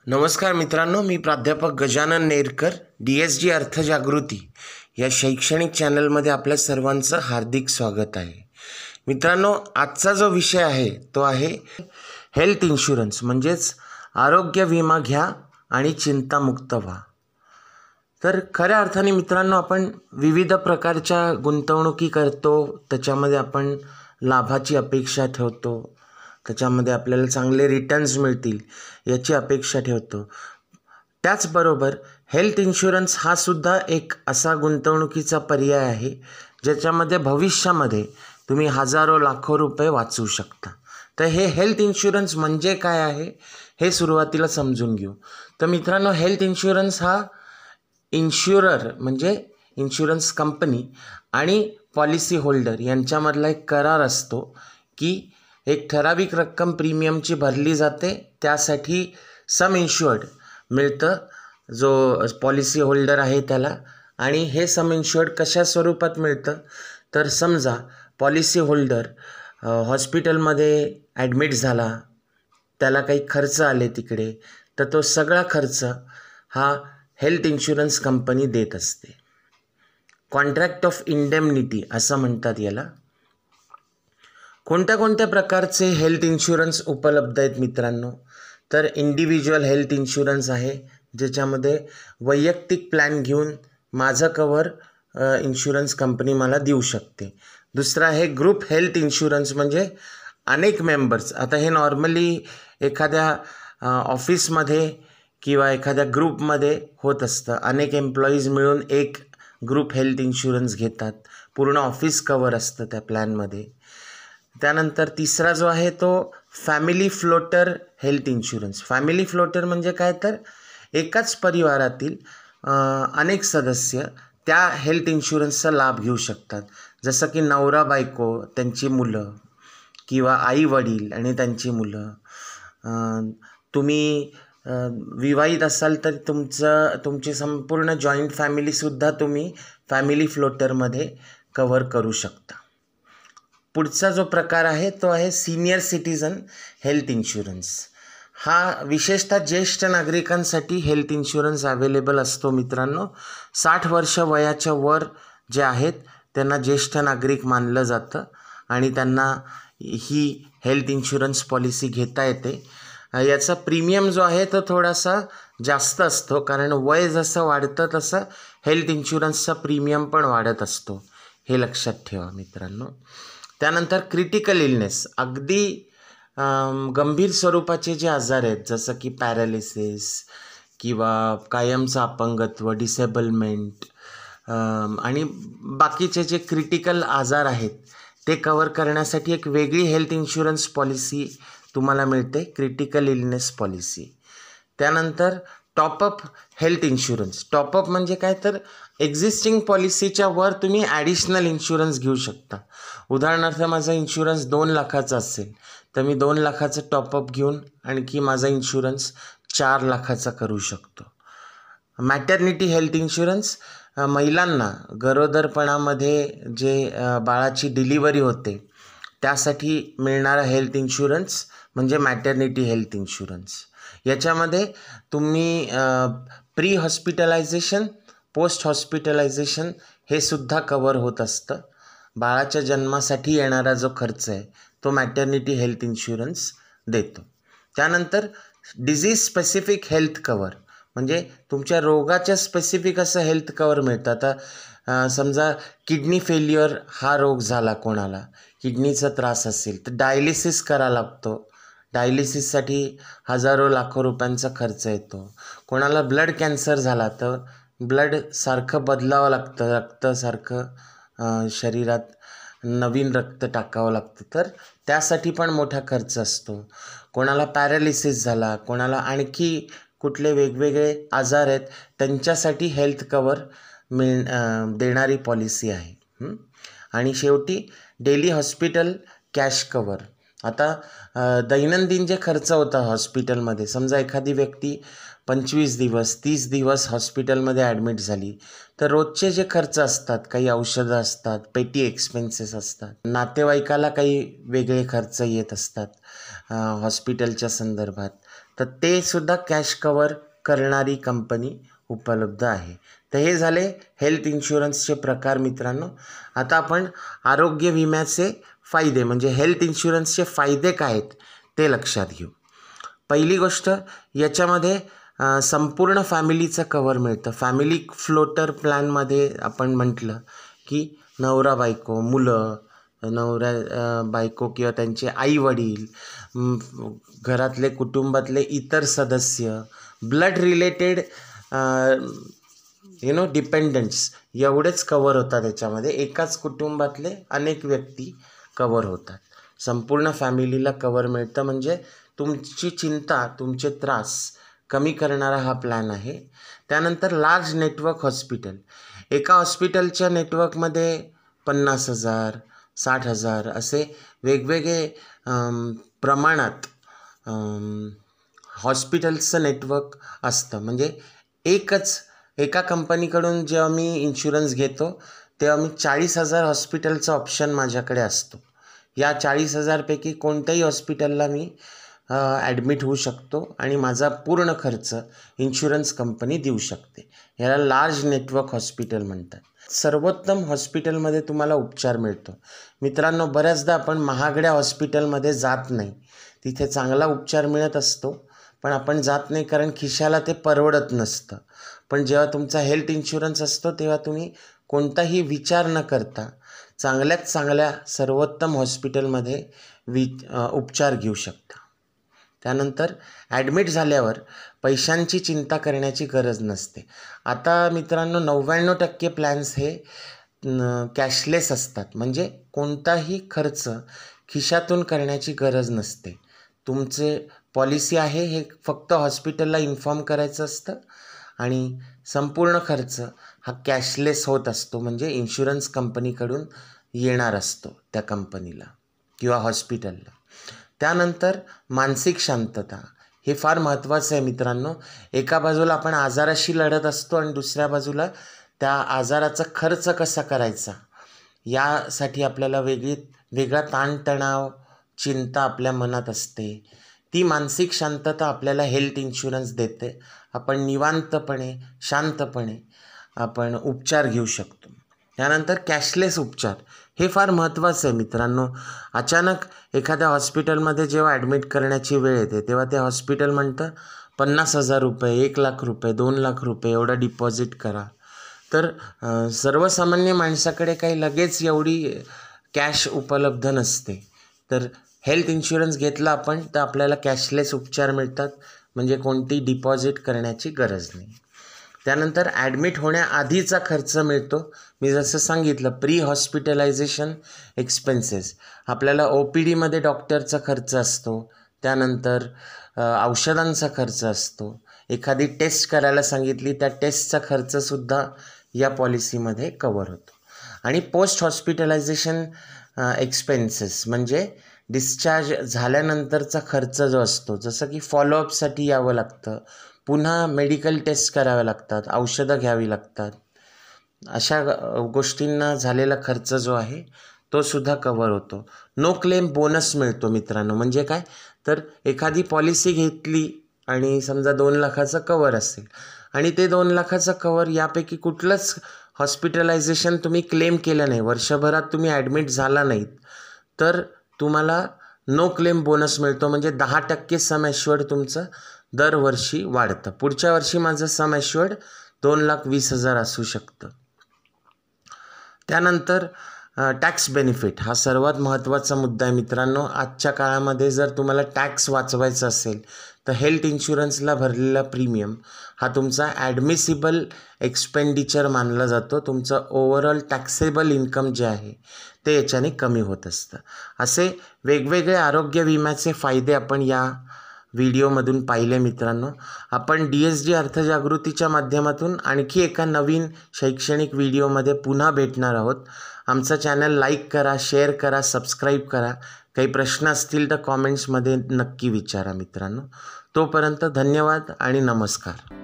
नमस्कार मित्रांनो, मी प्राध्यापक गजानन नेरकर, DSG अर्थजागृती या शैक्षणिक चॅनलमध्ये आपल्या सर्वांचं हार्दिक स्वागत आहे. मित्रांनो, आजचा जो विषय आहे तो आहे हेल्थ इन्शुरन्स, म्हणजेच आरोग्य विमा घ्या आणि चिंतामुक्त व्हा. तर खऱ्या अर्थाने मित्रांनो, आपण विविध प्रकारच्या गुंतवणुकी करतो, त्याच्यामध्ये आपण लाभाची अपेक्षा ठेवतो, त्याच्यामध्ये आपल्याला चांगले रिटर्न्स मिळतील याची अपेक्षा ठेवतो. त्याचबरोबर हेल्थ इन्शुरन्स हा सुद्धा एक असा गुंतवणुकीचा पर्याय आहे ज्याच्यामध्ये भविष्यामध्ये तुम्ही हजारो लाखो रुपये वाचवू शकता. तर हे हेल्थ इन्शुरन्स म्हणजे काय आहे हे सुरुवातीला समजून घेऊ. तर मित्रांनो, हेल्थ इन्शुरन्स हा इन्शुरर म्हणजे इन्शुरन्स कंपनी आणि पॉलिसी होल्डर यांच्यामधला एक करार असतो की एक ठराविक रक्कम प्रीमियमची भरली जाते, त्यासाठी सम इन्शुअर्ड मिळतं जो पॉलिसी होल्डर आहे त्याला. आणि हे सम इन्शुअर्ड कशा स्वरूपात मिळतं, तर समजा पॉलिसी होल्डर हॉस्पिटलमध्ये ॲडमिट झाला, त्याला काही खर्च आले तिकडे, तर तो सगळा खर्च हा हेल्थ इन्शुरन्स कंपनी देत असते. कॉन्ट्रॅक्ट ऑफ इंडेमनिटी असं म्हणतात याला. कोणत्या कोणत्या प्रकारचे हेल्थ इन्शुरन्स उपलब्ध आहेत मित्रांनो, तर इंडिव्हिज्युअल हेल्थ इन्शुरन्स आहे ज्याच्यामध्ये वैयक्तिक प्लॅन घेऊन माझं कवर इन्शुरन्स कंपनी मला देऊ शकते. दुसरा आहे ग्रुप हेल्थ इन्शुरन्स, म्हणजे अनेक मेंबर्स. आता हे नॉर्मली एखाद्या ऑफिसमध्ये किंवा एखाद्या ग्रुपमध्ये होत असतं. अनेक एम्प्लॉईज मिळून एक ग्रुप हेल्थ इन्शुरन्स घेतात, पूर्ण ऑफिस कवर असतं त्या प्लॅनमध्ये. त्यानंतर तिसरा जो आहे तो family floater health insurance. Family floater म्हणजे काय, तर एकाच परिवारातील अनेक सदस्य त्या हेल्थ इन्शुरन्सचा लाभ घेऊ शकतात. जसं की नवरा बायको, त्यांची मुलं, किंवा आई वडील आणि त्यांची मुलं. तुम्ही विवाहित असाल तर तुमची संपूर्ण जॉईंट फॅमिलीसुद्धा तुम्ही फॅमिली फ्लोटरमध्ये कव्हर करू शकता. पुढचा जो प्रकार आहे तो आहे सिनियर सिटीजन हेल्थ इन्शुरन्स. हा विशेषतः ज्येष्ठ नागरिकांसाठी हेल्थ इन्शुरन्स अवेलेबल असतो मित्रांनो. 60 वर्ष वयाच्या वर जे आहेत त्यांना ज्येष्ठ नागरिक मानलं जातं आणि त्यांना ही हेल्थ इन्शुरन्स पॉलिसी घेता येते. याचा प्रीमियम जो आहे तो थोडासा जास्त असतो, कारण वय जसं वाढतं तसं हेल्थ इन्शुरन्सचा प्रीमियम पण वाढत असतो, हे लक्षात ठेवा मित्रांनो. त्यानंतर क्रिटिकल इलनेस, अगदी गंभीर स्वरूपाचे जे आजार आहेत जसं की पॅरालिसिस किंवा कायमचं अपंगत्व, डिसेबलमेंट आणि बाकीचे जे क्रिटिकल आजार आहेत ते कव्हर करण्यासाठी एक वेगळी हेल्थ इन्शुरन्स पॉलिसी तुम्हाला मिळते, क्रिटिकल इलनेस पॉलिसी. त्यानंतर टॉपअप हेल्थ इन्शुरन्स. टॉपअप म्हणजे काय, तर एक्झिस्टिंग पॉलिसीच्या वर तुम्ही ॲडिशनल इन्शुरन्स घेऊ शकता. उदाहरणार्थ माझा इन्शुरन्स 2 लाखाचा असेल तर मी 2 लाखाचं टॉपअप घेऊन आणखी माझा इन्शुरन्स 4 लाखाचा करू शकतो. मॅटर्निटी हेल्थ इन्शुरन्स, महिलांना गरोदरपणामध्ये जे बाळाची डिलिव्हरी होते त्यासाठी मिळणारा हेल्थ इन्शुरन्स म्हणजे मॅटर्निटी हेल्थ इन्शुरन्स. याच्यामध्ये तुम्ही प्री हॉस्पिटलायझेशन, पोस्ट हॉस्पिटलायझेशन हे सुद्धा कवर होत असतं. बाळाच्या जन्मासाठी येणारा जो खर्च आहे तो मॅटर्निटी हेल्थ इन्शुरन्स देतो. त्यानंतर डिझीज स्पेसिफिक हेल्थ कवर, म्हणजे तुमच्या रोगाच्या स्पेसिफिक असं हेल्थ कवर मिळतं. आता समजा किडनी फेल्युअर हा रोग झाला, कोणाला किडनीचा त्रास असेल तर डायलिसिस करा लागतो. डायलिसिससाठी हजारो लाखो रुपयांचा खर्च येतो. कोणाला ब्लड कॅन्सर झाला तर ब्लड सारखं बदलावं लागतं, रक्त सारखं शरीरात नवीन रक्त टाकावं लागतं, तर त्यासाठी पण मोठा खर्च असतो. कोणाला पॅरालिसिस झाला, कोणाला आणखी कुठले वेगवेगळे आजार आहेत त्यांच्यासाठी हेल्थ कवर देणारी पॉलिसी आहे. आणि शेवटी डेली हॉस्पिटल कॅश कवर. आता दैनंदिन जे खर्च होता हॉस्पिटलमध्ये, समजा एखादी व्यक्ती 25 दिवस 30 दिवस हॉस्पिटलमध्ये ॲडमिट झाली तर रोजचे जे खर्च असतात, काही औषधं असतात, पेटी एक्सपेन्सेस असतात, नातेवाईकाला काही वेगळे खर्च येत असतात, हॉस्पिटलच्या संदर्भात, तर ते सुद्धा कॅश कवर करणारी कंपनी उपलब्ध आहे. तर हे झाले हेल्थ इन्शुरन्सचे प्रकार मित्रांनो. आता आपण आरोग्य विम्याचे फायदे म्हणजे हेल्थ इन्शुरन्सचे फायदे काय आहेत ते लक्षात घेऊ. पहिली गोष्ट, याच्यामध्ये संपूर्ण फॅमिलीचं कवर मिळतं. फॅमिली फ्लोटर प्लॅनमध्ये आपण म्हटलं की नवरा बायको, मुलं, नवरा बायको किंवा त्यांचे आईवडील, घरातले कुटुंबातले इतर सदस्य, ब्लड रिलेटेड डिपेंडंट्स एवढेच कवर होतात. त्याच्यामध्ये एकाच कुटुंबातले अनेक व्यक्ती कवर होतात. संपूर्ण फॅमिलीला कवर मिळतं म्हणजे तुमची चिंता, तुमचे त्रास कमी करणारा हा प्लॅन आहे. त्यानंतर लार्ज नेटवर्क हॉस्पिटल. एका हॉस्पिटलच्या नेटवर्कमध्ये 50,000, 60,000 असे वेगवेगळे प्रमाणात हॉस्पिटल्सचं नेटवर्क असतं. म्हणजे एका कंपनीकडून जेव्हा मी इन्शुरन्स घेतो तेव्हा मी 40,000 हॉस्पिटलचा ऑप्शन माझ्याकडे असतो. या 40,000पैकी कोणत्याही हॉस्पिटलला मी ॲडमिट होऊ शकतो आणि माझा पूर्ण खर्च इन्शुरन्स कंपनी देऊ शकते. याला लार्ज नेटवर्क हॉस्पिटल म्हणतात. सर्वोत्तम हॉस्पिटलमध्ये तुम्हाला उपचार मिळतो. मित्रांनो, बऱ्याचदा आपण महागड्या हॉस्पिटलमध्ये जात नाही. तिथे चांगला उपचार मिळत असतो पण आपण जात नाही कारण खिशाला ते परवडत नसतं. पण जेव्हा तुमचा हेल्थ इन्शुरन्स असतो तेव्हा तुम्ही कोणताही विचार न करता चांगल्यात चांगल्या सर्वोत्तम हॉस्पिटलमध्ये उपचार घेऊ शकता. त्यानंतर ॲडमिट झाल्यावर पैशांची चिंता करण्याची गरज नसते. आता मित्रांनो, 99% प्लॅन्स हे कॅशलेस असतात. म्हणजे कोणताही खर्च खिशातून करण्याची गरज नसते. तुमचे पॉलिसी आहे हे फक्त हॉस्पिटलला इन्फॉर्म करायचं असतं आणि संपूर्ण खर्च हा कॅशलेस होत असतो. म्हणजे इन्शुरन्स कंपनीकडून येणार असतो त्या कंपनीला किंवा हॉस्पिटलला. त्यानंतर मानसिक शांतता हे फार महत्त्वाचं आहे मित्रांनो. एका बाजूला आपण आजाराशी लढत असतो आणि दुसऱ्या बाजूला त्या आजाराचा खर्च कसा करायचा यासाठी आपल्याला वेगळा ताणतणाव, चिंता आपल्या मनात असते. ती मानसिक शांतता आपल्याला हेल्थ इन्शुरन्स देते. आपण निवांतपणे, शांतपणे आपण उपचार घेऊ शकतो. त्यानंतर कॅशलेस उपचार हे फार महत्त्वाचं आहे मित्रांनो. अचानक एखाद्या हॉस्पिटलमध्ये जेव्हा ॲडमिट करण्याची वेळ येते तेव्हा ते हॉस्पिटल म्हणतं 50,000 रुपये, 1,00,000 रुपये, 2,00,000 रुपये एवढा डिपॉझिट करा. तर सर्वसामान्य माणसाकडे काही लगेच एवढी कॅश उपलब्ध नसते. तर हेल्थ इन्शुरन्स घेतला आपण तर आपल्याला कॅशलेस उपचार मिळतात. म्हणजे कोणती डिपॉझिट करण्याची गरज नाही. त्यानंतर ॲडमिट होण्याआधीचा खर्च मिळतो. मी जसं सांगितलं, प्री हॉस्पिटलायझेशन एक्सपेन्सेस. आपल्याला OPDमध्ये डॉक्टरचा खर्च असतो. त्यानंतर औषधांचा खर्च असतो. एखादी टेस्ट करायला सांगितली त्या टेस्टचा खर्चसुद्धा या पॉलिसीमध्ये कवर होतो. आणि पोस्ट हॉस्पिटलायझेशन एक्सपेन्सेस म्हणजे डिस्चार्ज झाल्यानंतरचा खर्च जो असतो, जसं की फॉलोअपसाठी यावं लागतं, पुन्हा मेडिकल टेस्ट कराव्या लागतात, औषधं घ्यावी लागतात, अशा गोष्टींना झालेला खर्च जो आहे तो सुद्धा कवर होतो. नो क्लेम बोनस मिळतो मित्रांनो. म्हणजे काय, तर एखादी पॉलिसी घेतली आणि समजा 2 लाखाचं कवर असेल आणि ते 2 लाखाचं कवर यापैकी कुठलंच हॉस्पिटलायझेशन तुम्ही क्लेम केलं नाही, वर्षभरात तुम्ही ॲडमिट झाला नाहीत, तर तुम्हाला नो क्लेम बोनस मिळतो. म्हणजे 10% सम ॲश्युअर्ड तुमचं दरवर्षी वाढतं. पुढच्या वर्षी माझं सम ॲश्युअर्ड 2,20,000 असू शकतं. त्यानंतर टॅक्स बेनिफिट हा सर्वात महत्त्वाचा मुद्दा आहे मित्रांनो. आजच्या काळामध्ये जर तुम्हाला टॅक्स वाचवायचा असेल तर हेल्थ इन्शुरन्सला भरलेला प्रीमियम हा तुमचा ॲडमिसिबल एक्सपेंडिचर मानला जातो. तुमचं ओव्हरऑल टॅक्सेबल इन्कम जे आहे ते याच्याने कमी होत असतं. असे वेगवेगळे आरोग्य विम्याचे फायदे आपण या व्हिडिओमधून पाहिले मित्रांनो. आपण DSD अर्थजागृतीच्या माध्यमातून आणखी एका नवीन शैक्षणिक व्हिडिओमध्ये पुन्हा भेटणार आहोत. आमचा चॅनल लाईक करा, शेअर करा, सबस्क्राईब करा. काही प्रश्न असतील तर कॉमेंट्समध्ये नक्की विचारा मित्रांनो. तोपर्यंत धन्यवाद आणि नमस्कार.